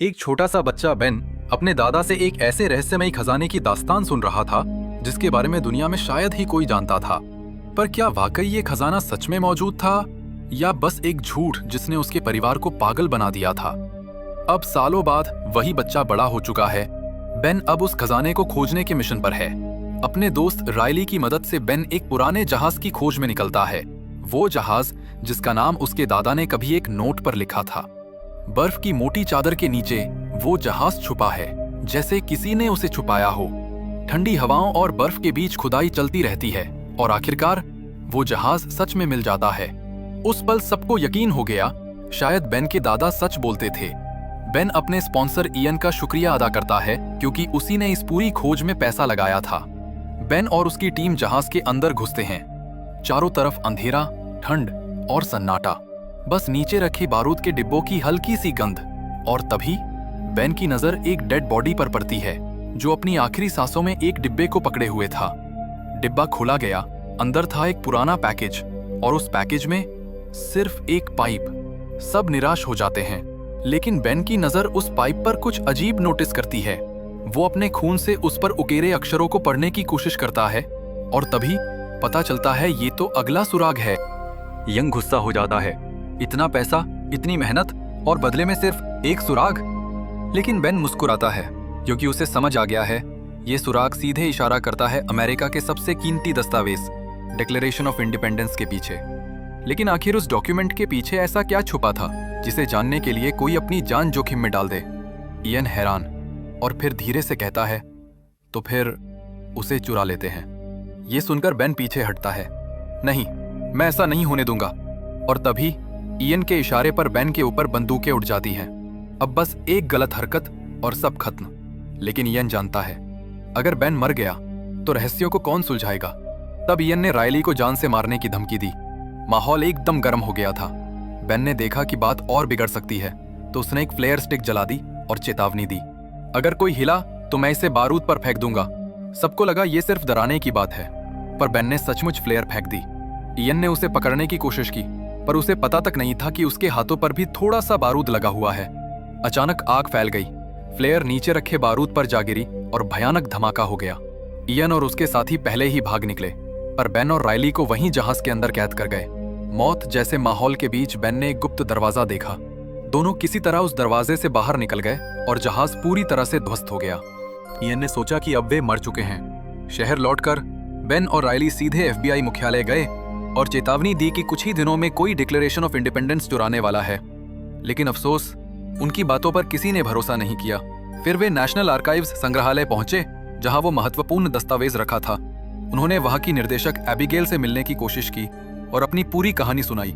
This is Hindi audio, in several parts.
एक छोटा सा बच्चा बेन अपने दादा से एक ऐसे रहस्यमयी खजाने की दास्तान सुन रहा था जिसके बारे में दुनिया में शायद ही कोई जानता था। पर क्या वाकई ये खजाना सच में मौजूद था या बस एक झूठ जिसने उसके परिवार को पागल बना दिया था? अब सालों बाद वही बच्चा बड़ा हो चुका है। बेन अब उस खजाने को खोजने के मिशन पर है। अपने दोस्त रायली की मदद से बेन एक पुराने जहाज की खोज में निकलता है। वो जहाज जिसका नाम उसके दादा ने कभी एक नोट पर लिखा था। बर्फ की मोटी चादर के नीचे वो जहाज छुपा है, जैसे किसी ने उसे छुपाया हो। ठंडी हवाओं और बर्फ के बीच खुदाई चलती रहती है और आखिरकार वो जहाज सच में मिल जाता है। उस पल सबको यकीन हो गया, शायद बेन के दादा सच बोलते थे। बेन अपने स्पॉन्सर इयन का शुक्रिया अदा करता है क्योंकि उसी ने इस पूरी खोज में पैसा लगाया था। बेन और उसकी टीम जहाज के अंदर घुसते हैं। चारों तरफ अंधेरा, ठंड और सन्नाटा, बस नीचे रखे बारूद के डिब्बों की हल्की सी गंध। और तभी बेन की नजर एक डेड बॉडी पर पड़ती है जो अपनी आखिरी सांसों में एक डिब्बे को पकड़े हुए था। डिब्बा खोला गया, अंदर था एक पुराना पैकेज और उस पैकेज में सिर्फ एक पाइप। सब निराश हो जाते हैं, लेकिन बेन की नजर उस पाइप पर कुछ अजीब नोटिस करती है। वो अपने खून से उस पर उकेरे अक्षरों को पढ़ने की कोशिश करता है और तभी पता चलता है ये तो अगला सुराग है। यंग गुस्सा हो जाता है, इतना पैसा, इतनी मेहनत और बदले में सिर्फ एक सुराग। लेकिन बेन मुस्कुराता है क्योंकि उसे समझ आ गया है ये सुराग सीधे इशारा करता है अमेरिका के सबसे कीमती दस्तावेज, डिक्लेरेशन ऑफ इंडिपेंडेंस के पीछे। लेकिन आखिर उस डॉक्यूमेंट के पीछे ऐसा क्या छुपा था जिसे जानने के लिए कोई अपनी जान जोखिम में डाल दे? इयन हैरान और फिर धीरे से कहता है, तो फिर उसे चुरा लेते हैं। ये सुनकर बेन पीछे हटता है, नहीं, मैं ऐसा नहीं होने दूंगा। और तभी इयन के इशारे पर बेन के ऊपर बंदूकें उड़ जाती हैं। अब बस एक गलत हरकत और सब खत्म। लेकिन इयन जानता है अगर बेन मर गया तो रहस्यों को कौन सुलझाएगा। तब इयन ने रायली को जान से मारने की धमकी दी। माहौल एकदम गर्म हो गया था। बेन ने देखा कि बात और बिगड़ सकती है तो उसने एक फ्लेयर स्टिक जला दी और चेतावनी दी, अगर कोई हिला तो मैं इसे बारूद पर फेंक दूंगा। सबको लगा ये सिर्फ डराने की बात है, पर बेन ने सचमुच फ्लेयर फेंक दी। इयन ने उसे पकड़ने की कोशिश की, पर उसे पता तक नहीं था कि उसके हाथों पर भी थोड़ा सा बारूद लगा हुआ है। अचानक आग फैल गई, फ्लेयर नीचे रखे बारूद पर जा गिरी और भयानक धमाका हो गया। इयन और उसके साथी पहले ही भाग निकले, पर बेन और रायली को वहीं जहाज के अंदर कैद कर गए। मौत जैसे माहौल के बीच बेन ने एक गुप्त दरवाजा देखा। दोनों किसी तरह उस दरवाजे से बाहर निकल गए और जहाज पूरी तरह से ध्वस्त हो गया। इयन ने सोचा कि अब वे मर चुके हैं। शहर लौटकर बेन और रायली सीधे FBI मुख्यालय गए और चेतावनी दी कि कुछ ही दिनों में कोई डिक्लेरेशन ऑफ इंडिपेंडेंस चुराने वाला है। लेकिन अफसोस, उनकी बातों पर किसी ने भरोसा नहीं किया। फिर वे नेशनल आर्काइव्स संग्रहालय पहुंचे जहां वो महत्वपूर्ण दस्तावेज रखा था। उन्होंने वहां की निर्देशक एबिगेल से मिलने की कोशिश की और अपनी पूरी कहानी सुनाई,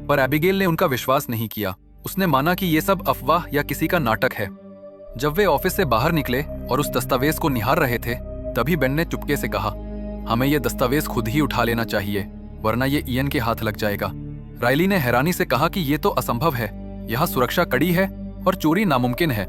पर एबिगेल ने उनका विश्वास नहीं किया। उसने माना कि ये सब अफवाह या किसी का नाटक है। जब वे ऑफिस से बाहर निकले और उस दस्तावेज को निहार रहे थे, तभी बेन ने चुपके से कहा, हमें ये दस्तावेज खुद ही उठा लेना चाहिए, वरना ये इयन के हाथ लग जाएगा। रायली ने हैरानी से कहा कि ये तो असंभव है, यहाँ सुरक्षा कड़ी है और चोरी नामुमकिन है।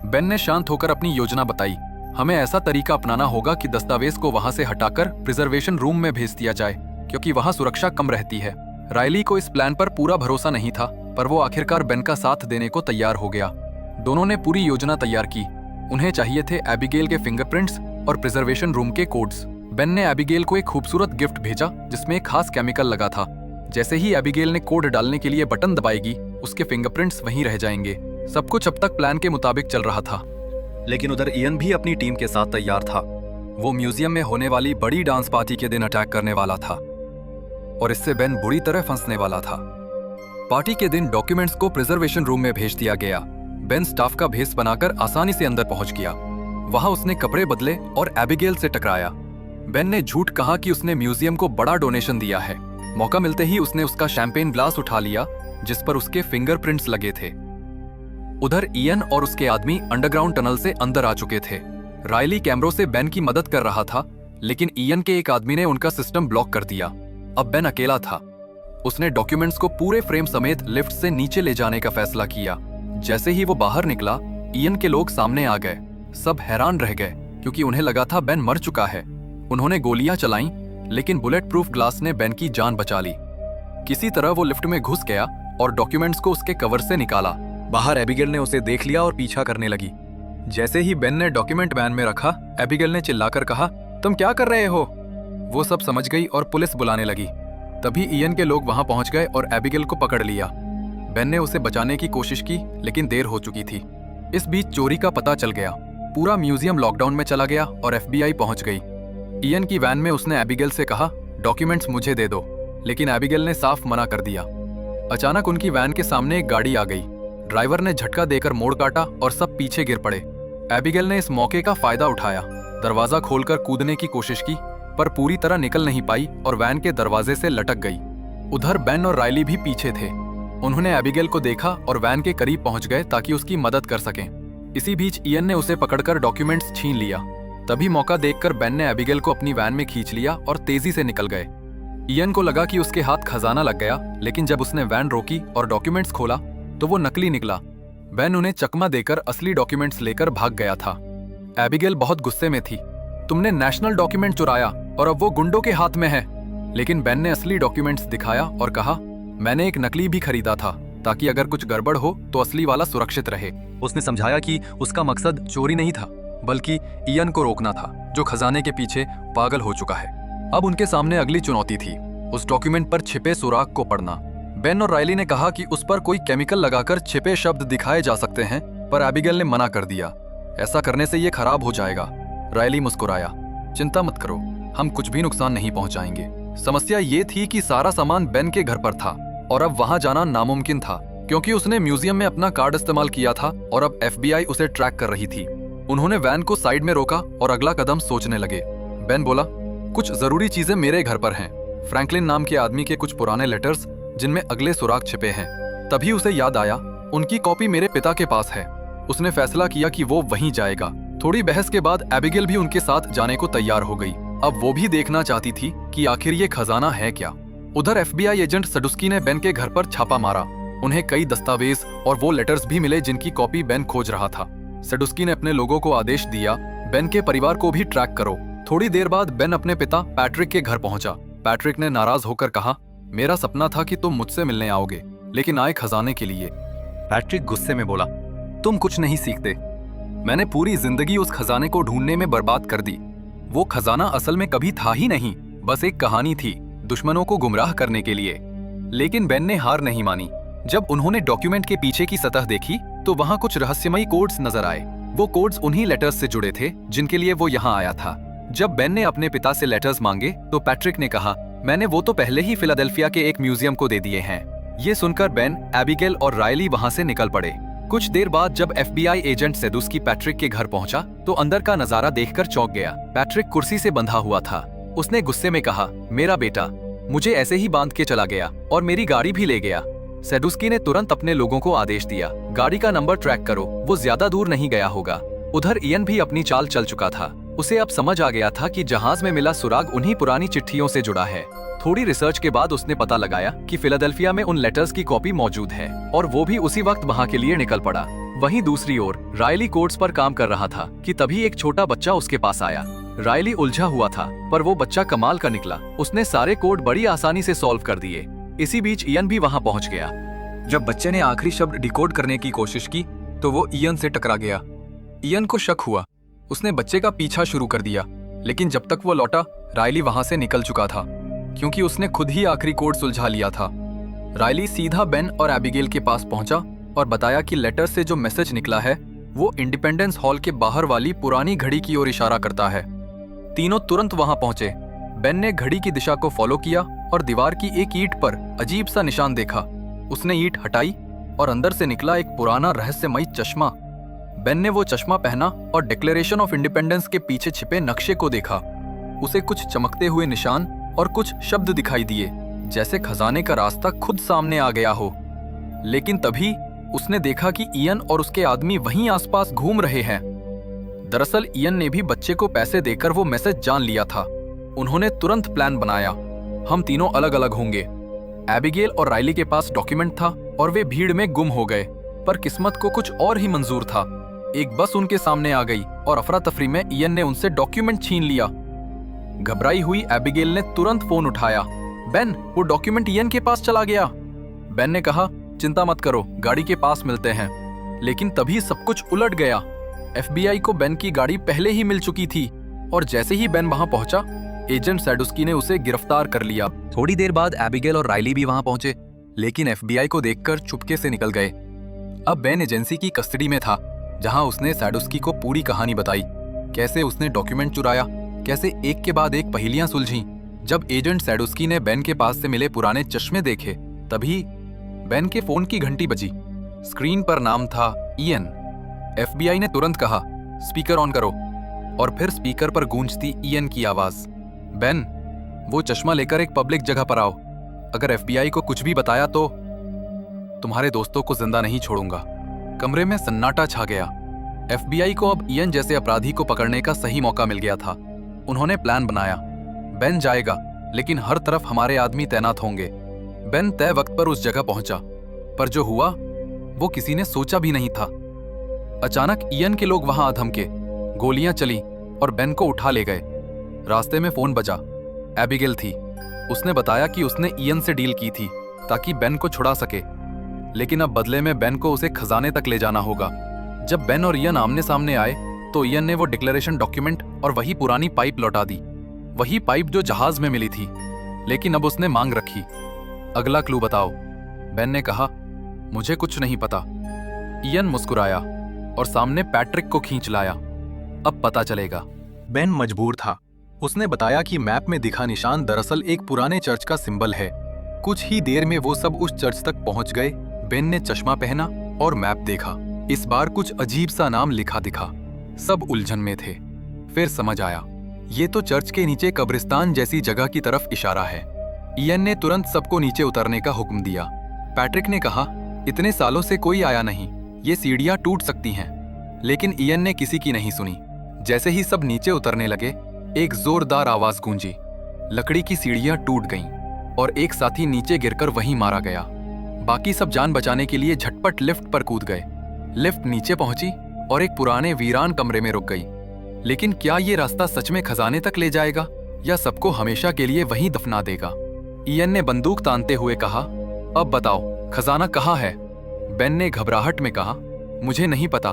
बेन ने शांत होकर अपनी योजना बताई, हमें ऐसा तरीका अपनाना होगा कि दस्तावेज को वहां से हटाकर प्रिजर्वेशन रूम में भेज दिया जाए, क्योंकि वहां सुरक्षा कम रहती है। रायली को इस प्लान पर पूरा भरोसा नहीं था, पर वो आखिरकार बेन का साथ देने को तैयार हो गया। दोनों ने पूरी योजना तैयार की। उन्हें चाहिए थे एबिगेल के फिंगरप्रिंट्स और प्रिजर्वेशन रूम के कोड्स। बेन ने एबिगेल को एक खूबसूरत गिफ्ट भेजा जिसमें एक खास केमिकल लगा था। जैसे ही एबिगेल ने कोड डालने के लिए बटन दबाएगी, उसके फिंगरप्रिंट्स वहीं रह जाएंगे। सब कुछ अब तक प्लान के मुताबिक चल रहा था। लेकिन उधर इयन भी अपनी टीम के साथ तैयार था। वो म्यूजियम में होने वाली बड़ी डांस पार्टी के दिन अटैक करने वाला था और इससे बेन बुरी तरह फंसने वाला था। पार्टी के दिन डॉक्यूमेंट्स को प्रिजर्वेशन रूम में भेज दिया गया। बेन स्टाफ का भेस बनाकर आसानी से अंदर पहुंच गया। वहां उसने कपड़े बदले और एबिगेल से टकराया। बेन ने झूठ कहा कि उसने म्यूजियम को बड़ा डोनेशन दिया है। मौका मिलते ही उसने उसका शैंपेन ग्लास उठा लिया जिस पर उसके फिंगरप्रिंट्स लगे थे। उधर इयन और उसके आदमी अंडरग्राउंड टनल से अंदर आ चुके थे। रायली कैमरों से बेन की मदद कर रहा था, लेकिन इयन के एक आदमी ने उनका सिस्टम ब्लॉक कर दिया। अब बेन अकेला था। उसने डॉक्यूमेंट्स को पूरे फ्रेम समेत लिफ्ट से नीचे ले जाने का फैसला किया। जैसे ही वो बाहर निकला, इयन के लोग सामने आ गए। सब हैरान रह गए क्योंकि उन्हें लगा था बेन मर चुका है। उन्होंने गोलियां चलाईं, लेकिन बुलेट प्रूफ ग्लास ने बेन की जान बचा ली। किसी तरह वो लिफ्ट में घुस गया और डॉक्यूमेंट्स को उसके कवर से निकाला। बाहर एबिगेल ने उसे देख लिया और पीछा करने लगी। जैसे ही बेन ने डॉक्यूमेंट वैन में रखा, एबिगेल ने चिल्लाकर कहा, तुम क्या कर रहे हो? वो सब समझ गई और पुलिस बुलाने लगी। तभी इयन के लोग वहां पहुंच गए और एबिगेल को पकड़ लिया। बेन ने उसे बचाने की कोशिश की, लेकिन देर हो चुकी थी। इस बीच चोरी का पता चल गया। पूरा म्यूजियम लॉकडाउन में चला गया और एफबीआई पहुंच गई। इयन की वैन में उसने एबिगेल से कहा, डॉक्यूमेंट्स मुझे दे दो, लेकिन एबिगेल ने साफ मना कर दिया। अचानक उनकी वैन के सामने एक गाड़ी आ गई। ड्राइवर ने झटका देकर मोड़ काटा और सब पीछे गिर पड़े। एबिगेल ने इस मौके का फायदा उठाया, दरवाजा खोलकर कूदने की कोशिश की, पर पूरी तरह निकल नहीं पाई और वैन के दरवाजे से लटक गई। उधर बेन और रायली भी पीछे थे। उन्होंने एबिगेल को देखा और वैन के करीब पहुंच गए ताकि उसकी मदद कर सकें। इसी बीच इयन ने उसे पकड़कर डॉक्यूमेंट्स छीन लिया। तभी मौका देखकर बेन ने एबिगेल को अपनी वैन में खींच लिया और तेजी से निकल गए। इयन को लगा कि उसके हाथ खजाना लग गया, लेकिन जब उसने वैन रोकी और डॉक्यूमेंट्स खोला तो वो नकली निकला। बेन उन्हें चकमा देकर असली डॉक्यूमेंट्स लेकर भाग गया था। एबिगेल बहुत गुस्से में थी। तुमने नेशनल डॉक्यूमेंट चुराया और अब वो गुंडों के हाथ में है। लेकिन बेन ने असली डॉक्यूमेंट्स दिखाया और कहा, मैंने एक नकली भी खरीदा था ताकि अगर कुछ गड़बड़ हो तो असली वाला सुरक्षित रहे। उसने समझाया कि उसका मकसद चोरी नहीं था, बल्कि इयन को रोकना था, जो खजाने के पीछे पागल हो चुका है। अब उनके सामने अगली चुनौती थी, उस डॉक्यूमेंट पर छिपे सुराग को पढ़ना। बेन और रायली ने कहा कि उस पर कोई केमिकल लगाकर छिपे शब्द दिखाए जा सकते हैं, पर एबिगेल ने मना कर दिया। ऐसा करने से ये खराब हो जाएगा। रायली मुस्कुराया, चिंता मत करो, हम कुछ भी नुकसान नहीं पहुंचाएंगे। समस्या ये थी कि सारा सामान बेन के घर पर था और अब वहां जाना नामुमकिन था, क्योंकि उसने म्यूजियम में अपना कार्ड इस्तेमाल किया था और अब एफबीआई उसे ट्रैक कर रही थी। उन्होंने वैन को साइड में रोका और अगला कदम सोचने लगे। बेन बोला, कुछ जरूरी चीजें मेरे घर पर हैं। फ्रैंकलिन नाम के आदमी के कुछ पुराने लेटर्स जिनमें अगले सुराग छिपे हैं। तभी उसे याद आया, उनकी कॉपी मेरे पिता के पास है। उसने फैसला किया कि वो वहीं जाएगा। थोड़ी बहस के बाद एबिगेल भी उनके साथ जाने को तैयार हो गई। अब वो भी देखना चाहती थी कि आखिर ये खजाना है क्या। उधर एफबीआई एजेंट सडुस्की ने बेन के घर पर छापा मारा। उन्हें कई दस्तावेज और वो लेटर्स भी मिले जिनकी कॉपी बेन खोज रहा था। सडुस्की ने अपने लोगों को आदेश दिया, बेन के परिवार को भी ट्रैक करो। थोड़ी देर बाद बेन अपने पिता पैट्रिक के घर पहुंचा। पैट्रिक ने नाराज होकर कहा, मेरा सपना था कि तुम मुझसे मिलने आओगे, लेकिन आए खजाने के लिए। पैट्रिक गुस्से में बोला, तुम कुछ नहीं सीखते। मैंने पूरी जिंदगी उस खजाने को ढूंढने में बर्बाद कर दी। वो खजाना असल में कभी था ही नहीं, बस एक कहानी थी, दुश्मनों को गुमराह करने के लिए। लेकिन बेन ने हार नहीं मानी। जब उन्होंने डॉक्यूमेंट के पीछे की सतह देखी तो वहां कुछ रहस्यमयी कोड्स नजर आए। वो कोड्स उन्हीं लेटर्स से जुड़े थे जिनके लिए वो यहाँ आया था। जब बेन ने अपने पिता से लेटर्स मांगे तो पैट्रिक ने कहा, मैंने वो तो पहले ही फिलाडेल्फिया के एक म्यूजियम को दे दिए हैं। ये सुनकर बेन, एबिगेल और रायली वहां से निकल पड़े। कुछ देर बाद जब एफबीआई एजेंट सेदुस्की पैट्रिक के घर पहुंचा तो अंदर का नजारा देखकर चौंक गया। पैट्रिक कुर्सी से बंधा हुआ था। उसने गुस्से में कहा, मेरा बेटा मुझे ऐसे ही बांध के चला गया और मेरी गाड़ी भी ले गया। सेदुस्की ने तुरंत अपने लोगों को आदेश दिया, गाड़ी का नंबर ट्रैक करो, वो ज्यादा दूर नहीं गया होगा। उधर इयन भी अपनी चाल चल चुका था। उसे अब समझ आ गया था कि जहाज में मिला सुराग उन्हीं पुरानी चिट्ठियों से जुड़ा है। थोड़ी रिसर्च के बाद उसने पता लगाया कि फिलाडेल्फिया में उन लेटर्स की कॉपी मौजूद है और वो भी उसी वक्त वहां के लिए निकल पड़ा। वहीं दूसरी ओर रायली कोड्स पर काम कर रहा था कि तभी एक छोटा बच्चा उसके पास आया। रायली उलझा हुआ था, पर वो बच्चा कमाल का निकला। उसने सारे कोड बड़ी आसानी से सॉल्व कर दिए। इसी बीच इयन भी वहां पहुंच गया। जब बच्चे ने आखिरी शब्द डिकोड करने की कोशिश की तो वो इयन से टकरा गया। इयन को शक हुआ। उसने बच्चे का पीछा शुरू कर दिया, लेकिन जब तक वो लौटा रायली वहां से निकल चुका था, क्योंकि उसने खुद ही आखिरी कोड सुलझा लिया था। रायली सीधा बेन और एबिगेल के पास पहुंचा और बताया कि लेटर से जो मैसेज निकला है वो इंडिपेंडेंस हॉल के बाहर वाली पुरानी घड़ी की ओर इशारा करता है। तीनों तुरंत वहां पहुंचे। बेन ने घड़ी की दिशा को फॉलो किया और दीवार की एक ईंट पर अजीब सा निशान देखा। उसने ईंट हटाई और अंदर से निकला एक पुराना रहस्यमयी चश्मा। बेन ने वो चश्मा पहना और डिक्लेरेशन ऑफ इंडिपेंडेंस के पीछे छिपे नक्शे को देखा। उसे कुछ चमकते हुए निशान और कुछ शब्द दिखाई दिए, जैसे खजाने का रास्ता खुद सामने आ गया हो। लेकिन तभी उसने देखा कि इयन और उसके आदमी वहीं आसपास घूम रहे हैं। दरअसल इयन ने भी बच्चे को पैसे देकर वो मैसेज जान लिया था। उन्होंने तुरंत प्लान बनाया, हम तीनों अलग अलग होंगे। एबिगेल और रायली के पास डॉक्यूमेंट था और वे भीड़ में गुम हो गए, पर किस्मत को कुछ और ही मंजूर था। एक बस उनके सामने आ गई और अफरा तफरी में इयन ने उनसे डॉक्यूमेंट छीन लिया। घबराई हुई एबिगेल ने तुरंत फोन उठाया। बेन, वो डॉक्यूमेंट इयन के पास चला गया। बेन ने कहा, चिंता मत करो, गाड़ी के पास मिलते हैं। लेकिन तभी सब कुछ उलट गया। FBI को बेन की गाड़ी पहले ही मिल चुकी थी और जैसे ही बेन वहां पहुंचा, एजेंट सैडुस्की ने उसे गिरफ्तार कर लिया। थोड़ी देर बाद एबिगेल और राइली भी वहां पहुंचे, लेकिन FBI को देखकर चुपके से निकल गए। अब बेन एजेंसी की कस्टडी में था, जहां उसने सैडुस्की को पूरी कहानी बताई। कैसे उसने डॉक्यूमेंट चुराया, कैसे एक के बाद एक पहेलियां सुलझी। जब एजेंट सैडुस्की ने बेन के पास से मिले पुराने चश्मे देखे, तभी बेन के फोन की घंटी बजी। स्क्रीन पर नाम था इयन। FBI ने तुरंत कहा, स्पीकर ऑन करो, और फिर स्पीकर पर गूंजती इयन की आवाज, बेन, वो चश्मा लेकर एक पब्लिक जगह पर आओ। अगर FBI को कुछ भी बताया तो तुम्हारे दोस्तों को जिंदा नहीं छोड़ूंगा। कमरे में सन्नाटा छा गया। FBI को अब इयन जैसे अपराधी को पकड़ने का सही मौका मिल गया था। उन्होंने प्लान बनाया। बेन जाएगा, लेकिन हर तरफ हमारे आदमी तैनात होंगे। बेन तय वक्त पर उस जगह पहुंचा, पर जो हुआ वो किसी ने सोचा भी नहीं था। अचानक इयन के लोग वहां आ धमके, गोलियां चली और बेन को उठा ले गए। रास्ते में फोन बजा। एबिगेल थी। उसने बताया कि उसने इयन से डील की थी ताकि बेन को छुड़ा सके, लेकिन अब बदले में बेन को उसे खजाने तक ले जाना होगा। जब बेन और इयन आमने सामने आए तो इयन ने वो डिक्लेरेशन डॉक्यूमेंट और वही पुरानी पाइप लौटा दी, वही पाइप जो जहाज में मिली थी। लेकिन अब उसने मांग रखी, अगला क्लू बताओ। बेन ने कहा, मुझे कुछ नहीं पता। इयन मुस्कुराया और सामने पैट्रिक को खींच लाया। अब पता चलेगा। बेन मजबूर था। उसने बताया कि मैप में दिखा निशान दरअसल एक पुराने चर्च का सिंबल है। कुछ ही देर में वो सब उस चर्च तक पहुंच गए। बेन ने चश्मा पहना और मैप देखा। इस बार कुछ अजीब सा नाम लिखा दिखा। सब उलझन में थे। फिर समझ आया, ये तो चर्च के नीचे कब्रिस्तान जैसी जगह की तरफ इशारा है। इयन ने तुरंत सबको नीचे उतरने का हुक्म दिया। पैट्रिक ने कहा, इतने सालों से कोई आया नहीं, ये सीढ़ियां टूट सकती हैं। लेकिन इयन ने किसी की नहीं सुनी। जैसे ही सब नीचे उतरने लगे, एक जोरदार आवाज गूंजी। लकड़ी की सीढ़ियां टूट गईं और एक साथी नीचे गिरकर वहीं मारा गया। बाकी सब जान बचाने के लिए झटपट लिफ्ट पर कूद गए। लिफ्ट नीचे पहुंची और एक पुराने वीरान कमरे में रुक गई। लेकिन क्या ये रास्ता सच में खजाने तक ले जाएगा या सबको हमेशा के लिए वहीं दफना देगा? इयन ने बंदूक तानते हुए कहा, अब बताओ खजाना कहाँ है? बेन ने घबराहट में कहा, मुझे नहीं पता।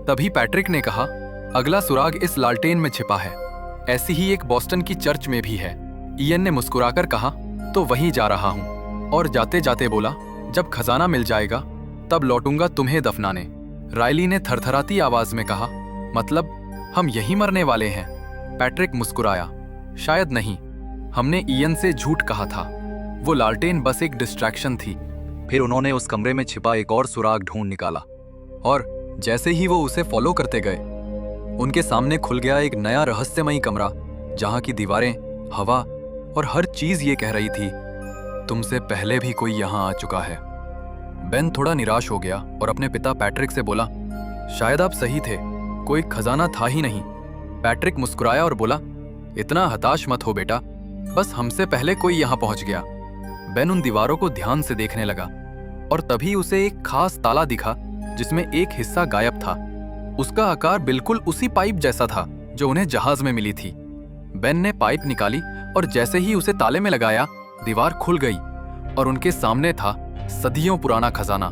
तभी पैट्रिक ने कहा, अगला सुराग इस लालटेन में छिपा है। ऐसी ही एक बॉस्टन की चर्च में भी है। इयन ने मुस्कुराकर कहा, तो वहीं जा रहा हूं। और जाते जाते बोला, जब खजाना मिल जाएगा तब लौटूंगा तुम्हें दफनाने। राइली ने थरथराती आवाज में कहा, मतलब हम यहीं मरने वाले हैं? पैट्रिक मुस्कुराया, शायद नहीं, हमने इयन से झूठ कहा था। वो लालटेन बस एक डिस्ट्रैक्शन थी। फिर उन्होंने उस कमरे में छिपा एक और सुराग ढूंढ निकाला और जैसे ही वो उसे फॉलो करते गए, उनके सामने खुल गया एक नया रहस्यमयी कमरा, जहां की दीवारें, हवा और हर चीज ये कह रही थी, तुमसे पहले भी कोई यहां आ चुका है। बेन थोड़ा निराश हो गया और अपने पिता पैट्रिक से बोला, शायद आप सही थे, कोई खजाना था ही नहीं। पैट्रिक मुस्कुराया और बोला, इतना हताश मत हो बेटा, बस हमसे पहले कोई यहां पहुंच गया। बेन उन दीवारों को ध्यान से देखने लगा और तभी उसे एक खास ताला दिखा जिसमें एक हिस्सा गायब था। उसका आकार बिल्कुल उसी पाइप जैसा था जो उन्हें जहाज में मिली थी। बेन ने पाइप निकाली और जैसे ही उसे ताले में लगाया, दीवार खुल गई और उनके सामने था सदियों पुराना खजाना।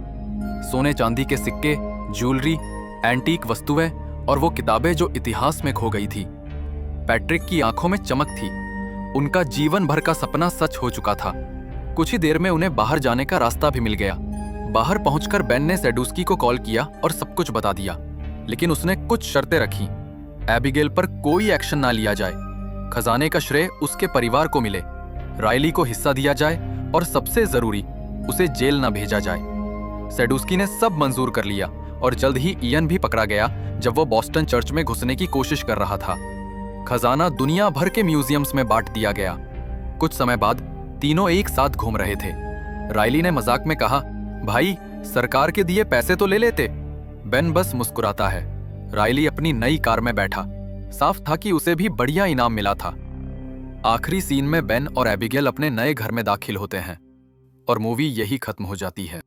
सोने चांदी के सिक्के, ज्वेलरी, एंटीक वस्तुएं और वो किताबें जो इतिहास में खो गई थी। पैट्रिक की आंखों में चमक थी। उनका जीवन भर का सपना सच हो चुका था। कुछ ही देर में उन्हें बाहर जाने का रास्ता भी मिल गया। बाहर पहुंचकर बेन ने सैडुस्की को कॉल किया और सब कुछ बता दिया, लेकिन उसने कुछ शर्तें रखी। एबिगेल पर कोई एक्शन ना लिया जाए, खजाने का श्रेय उसके परिवार को मिले, राइली को हिस्सा दिया जाए और सबसे जरूरी, उसे जेल न भेजा जाए। सैडुस्की ने सब मंजूर कर लिया और जल्द ही इयन भी पकड़ा गया जब वो बॉस्टन चर्च में घुसने की कोशिश कर रहा था। खजाना दुनिया भर के म्यूजियम्स में बांट दिया गया। कुछ समय बाद तीनों एक साथ घूम रहे थे। राइली ने मजाक में कहा, भाई सरकार के दिए पैसे तो ले लेते। बेन बस मुस्कुराता है। राइली अपनी नई कार में बैठा। साफ था कि उसे भी बढ़िया इनाम मिला था। आखिरी सीन में बेन और एबिगेल अपने नए घर में दाखिल होते हैं और मूवी यही खत्म हो जाती है।